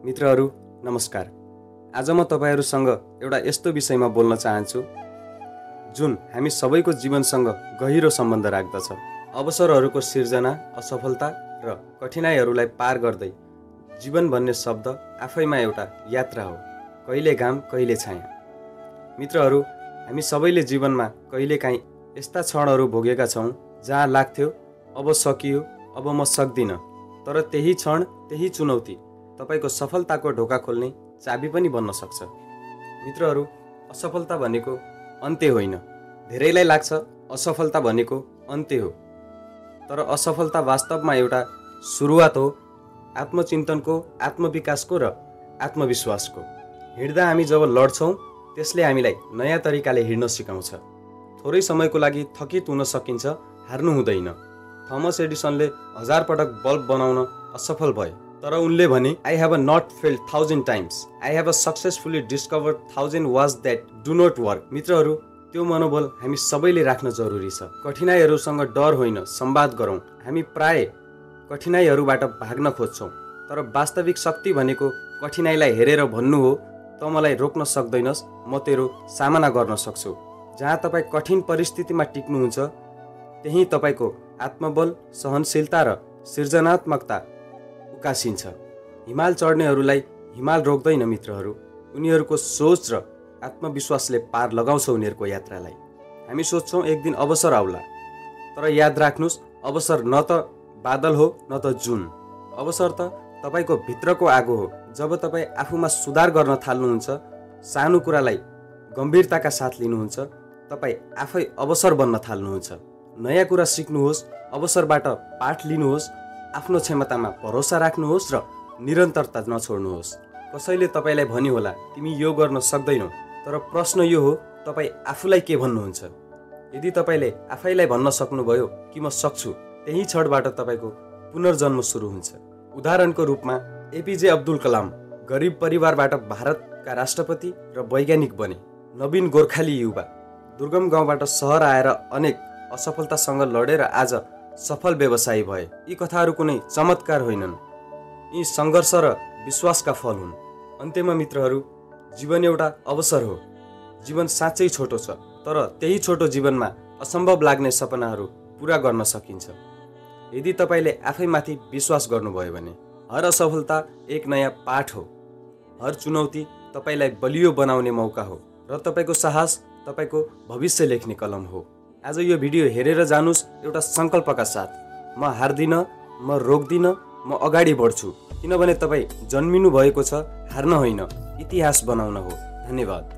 मित्रहरू नमस्कार। आज म तपाईहरुसँग एउटा यस्तो विषयमा बोल्न चाहन्छु जुन हामी सबैको जीवनसँग गहिरो सम्बन्ध राख्दछ। अवसरहरूको सिर्जना, असफलता र कठिनाइहरूलाई पार गर्दै जीवन भन्ने शब्द आफैमा एउटा यात्रा हो, कहिले घाम कहिले छाया। मित्रहरू, हामी सबैले जीवनमा कहिलेकाहीँ यस्ता क्षणहरू भोगेका छौँ जहाँ लाग्थ्यो अब सकियो, अब म सक्दिन, तर त्यही क्षण, त्यही चुनौती तपाईको सफलताको ढोका खोल्ने चाबी पनि बन्न सक्छ। मित्रहरू, असफलता भनेको अन्त्य होइन। धेरैलाई लाग्छ असफलता भनेको अन्त्य हो, तर असफलता वास्तवमा एउटा सुरुवात हो आत्मचिन्तनको, आत्मविकासको र आत्मविश्वासको। हिँड्दा हामी जब लड्छौँ त्यसले हामीलाई नयाँ तरिकाले हिँड्न सिकाउँछ। थोरै समयको लागि थकित हुन सकिन्छ, हार्नु हुँदैन। थमस एडिसनले 1000 पटक बल्ब बनाउन असफल भए, तर उनले भने I have not failed 1000 times. I have successfully discovered 1000 ways that do not work. मित्रहरू, त्यो मनोबल हामी सबैले राख्न जरुरी छ। कठिनाइहरूसँग डर होइन, संवाद गरौँ। हामी प्राय कठिनाइहरूबाट भाग्न खोज्छौँ, तर वास्तविक शक्ति भनेको कठिनाइलाई हेरेर भन्नु हो त मलाई रोक्न सक्दैनस्, म तेरो सामना गर्न सक्छु। जहाँ तपाईँ कठिन परिस्थितिमा टिक्नुहुन्छ त्यही तपाईको आत्मबल, सहनशीलता र सृजनात्मकता उकासिन्छ। हिमाल चढ्नेहरूलाई हिमाल रोक्दैन मित्रहरू, उनीहरूको सोच र आत्मविश्वासले पार लगाउँछ उनीहरूको यात्रालाई। हामी सोच्छौँ एक दिन अवसर आउला, तर याद राख्नुस् अवसर न त बादल हो न त जुन। अवसर त तपाईको भित्रको आगो हो। जब तपाईँ आफूमा सुधार गर्न थाल्नुहुन्छ, सानो कुरालाई गम्भीरताका साथ लिनुहुन्छ, तपाईँ आफै अवसर बन्न थाल्नुहुन्छ। नयाँ कुरा सिक्नुहोस्, अवसरबाट पाठ लिनुहोस्, आफ्नो क्षमतामा भरोसा राख्नुहोस् र निरन्तरता नछोड्नुहोस्। कसैले तपाईलाई भनि होला तिमी यो गर्न सक्दैनौ, तर प्रश्न यो हो तपाईँ आफूलाई के भन्नुहुन्छ। यदि तपाईले आफैलाई भन्न सक्नुभयो कि म सक्छु, त्यही क्षणबाट तपाईको पुनर्जन्म सुरु हुन्छ। उदाहरणको रूपमा एपीजे अब्दुल कलाम गरिब परिवारबाट भारतका राष्ट्रपति र वैज्ञानिक बने। नवीन गोर्खाली युवा दुर्गम गाउँबाट सहर आएर अनेक असफलतासँग लडेर आज सफल व्यवसायी भए। यी कथाहरू कुनै चमत्कार होइनन्, यी सङ्घर्ष र विश्वासका फल हुन्। अन्त्यमा मित्रहरू, जीवन एउटा अवसर हो। जीवन साँच्चै छोटो छ, तर त्यही छोटो जीवनमा असम्भव लाग्ने सपनाहरू पुरा गर्न सकिन्छ यदि तपाईले आफैमाथि विश्वास गर्नुभयो भने। हर असफलता एक नयाँ पाठ हो, हर चुनौती तपाईलाई बलियो बनाउने मौका हो र तपाईको साहस तपाईको भविष्य लेख्ने कलम हो। आज यो भिडियो हेरेर जानुस् एउटा संकल्पका साथ, म हार्दिन, म रोक्दिन, म अगाडि बढ्छु, किनभने तपाईँ जन्मिनु भएको छ हार्न होइन, इतिहास बनाउन हो। धन्यवाद।